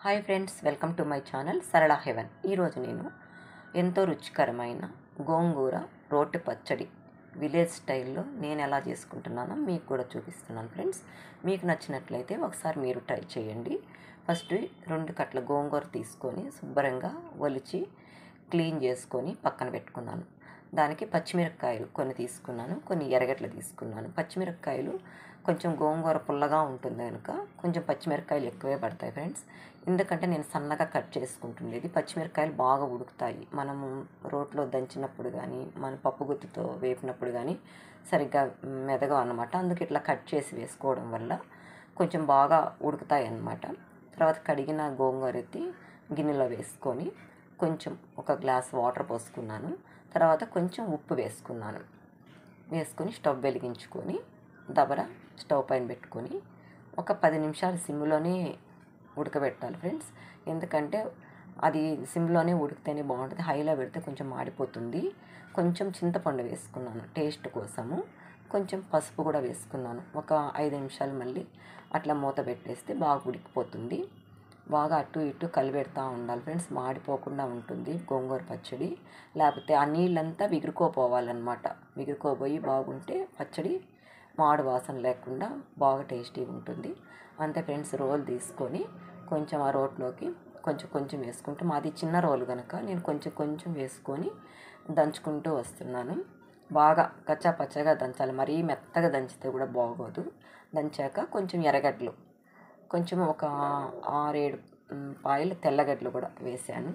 Hi friends, welcome to my channel సరళ haven. ఈరోజు నేను ఎంతో రుచికరమైన గోంగూర రోటి పచ్చడి విలేజ్ స్టైల్లో నేను ఎలా చేసుకుంటున్నానో మీకు కూడా చూపిస్తున్నాను ఫ్రెండ్స్. మీకు నచ్చినట్లయితే ఒకసారి మీరు ట్రై చేయండి. ఫస్ట్ 2 కట్టల గోంగూర తీసుకొని శుభ్రంగా ఒలిచి క్లీన్ చేసుకొని పక్కన పెట్టుకున్నాను. దానికి పచ్చిమిరపకాయలు కొన్ని తీసుకున్నాను, కొన్ని ఎర్రగడ్డలు తీసుకున్నాను. పచ్చిమిరపకాయలు కొంచెం గోంగూర పుల్లగా ఉంటుంది కనుక కొంచెం పచ్చిమిరపకాయలు ఎక్కువే పడతాయి ఫ్రెండ్స్. ఎందుకంటే నేను సన్నగా కట్ చేసుకుంటుండేది. పచ్చిమిరపకాయలు బాగా ఉడుకుతాయి. మనము రోట్లో దంచినప్పుడు కానీ మన పప్పు గుత్తితో వేపినప్పుడు కానీ సరిగ్గా మెదగవు అన్నమాట. అందుకు ఇట్లా కట్ చేసి వేసుకోవడం వల్ల కొంచెం బాగా ఉడుకుతాయి అన్నమాట. తర్వాత కడిగిన గోంగూర ఎత్తి గిన్నెలో వేసుకొని కొంచెం ఒక గ్లాస్ వాటర్ పోసుకున్నాను. తర్వాత కొంచెం ఉప్పు వేసుకొని స్టవ్ వెలిగించుకొని దబర స్టవ్ పైన పెట్టుకొని ఒక 10 నిమిషాలు సిమ్లోనే ఉడకబెట్టాలి ఫ్రెండ్స్. ఎందుకంటే అది సిమ్లోనే ఉడికితేనే బాగుంటుంది. హైలో పెడితే కొంచెం మాడిపోతుంది. కొంచెం చింతపండు వేసుకున్నాను టేస్ట్ కోసము. కొంచెం పసుపు కూడా వేసుకున్నాను. ఒక 5 నిమిషాలు మళ్ళీ అట్లా మూత పెట్టేస్తే బాగా ఉడికిపోతుంది. బాగా అటు ఇటు కలిపెడతా ఉండాలి ఫ్రెండ్స్, మాడిపోకుండా ఉంటుంది గోంగూర పచ్చడి. లేకపోతే ఆ నీళ్ళంతా విగురుకోపోవాలన్నమాట. విగురుకోపోయి బాగుంటే పచ్చడి మాడు వాసన లేకుండా బాగా టేస్టీగా ఉంటుంది. అంతే ఫ్రెండ్స్. రోల్ తీసుకొని కొంచెం ఆ రోట్లోకి కొంచెం వేసుకుంటూ, మాది చిన్న రోలు కనుక నేను కొంచెం వేసుకొని దంచుకుంటూ వస్తున్నాను. బాగా కచ్చా పచ్చగా దంచాలి, మరీ మెత్తగా దంచితే కూడా బాగోదు. దంచాక కొంచెం ఎర్రగడ్డలు, కొంచెం ఒక 6-7 పాయలు తెల్లగడ్డలు కూడా వేసాను.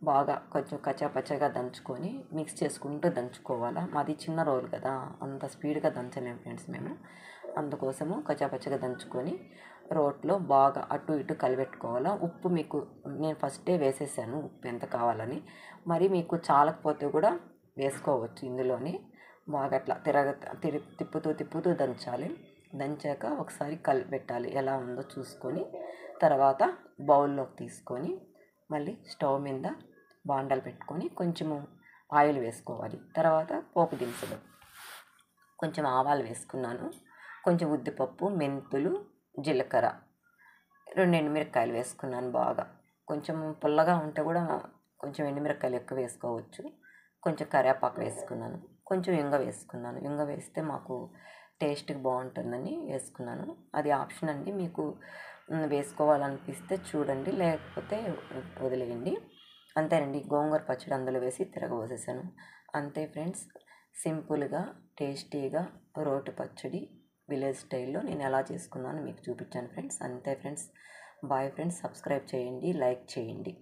బాగా కొంచెం కచ్చాపచ్చగా దంచుకొని మిక్స్ చేసుకుంటూ దంచుకోవాలా. మాది చిన్న రోలు కదా, అంత స్పీడ్గా దంచలేము ఫ్రెండ్స్ మేము. అందుకోసము కచ్చాపచ్చగా దంచుకొని రోట్లో బాగా అటు ఇటు కలిపెట్టుకోవాలా. ఉప్పు మీకు నేను ఫస్టే వేసేసాను, ఉప్పు ఎంత కావాలని. మరి మీకు చాలకపోతే కూడా వేసుకోవచ్చు ఇందులోనే. బాగా అట్లా తిప్పుతూ దంచాలి. దంచాక ఒకసారి కలిపెట్టాలి, ఎలా ఉందో చూసుకొని. తర్వాత బౌల్లోకి తీసుకొని మళ్ళీ స్టవ్ మీద బాండలు పెట్టుకొని కొంచెము ఆయిల్ వేసుకోవాలి. తర్వాత పోపు దినుసులు, కొంచెం ఆవాలు వేసుకున్నాను, కొంచెం ఉద్దిపప్పు, మెంతులు, జీలకర్ర, 2 ఎండుమిరపకాయలు వేసుకున్నాను. బాగా కొంచెం పుల్లగా ఉంటే కూడా కొంచెం ఎండుమిరపకాయలు ఎక్కువ వేసుకోవచ్చు. కొంచెం కరివేపాకు వేసుకున్నాను, కొంచెం ఇంగ వేసుకున్నాను. ఇంగ వేస్తే మాకు టేస్ట్కి బాగుంటుందని వేసుకున్నాను. అది ఆప్షన్ అండి, మీకు వేసుకోవాలనిపిస్తే చూడండి, లేకపోతే వదిలేయండి. అంతేనండి, గోంగూర పచ్చడి అందులో వేసి తిరగబోసేసాను. అంతే ఫ్రెండ్స్, సింపుల్గా టేస్టీగా రోటి పచ్చడి విలేజ్ స్టైల్లో నేను ఎలా చేసుకున్నాను మీకు చూపించాను ఫ్రెండ్స్. అంతే ఫ్రెండ్స్, బాయ్ ఫ్రెండ్స్. సబ్స్క్రైబ్ చేయండి, లైక్ చేయండి.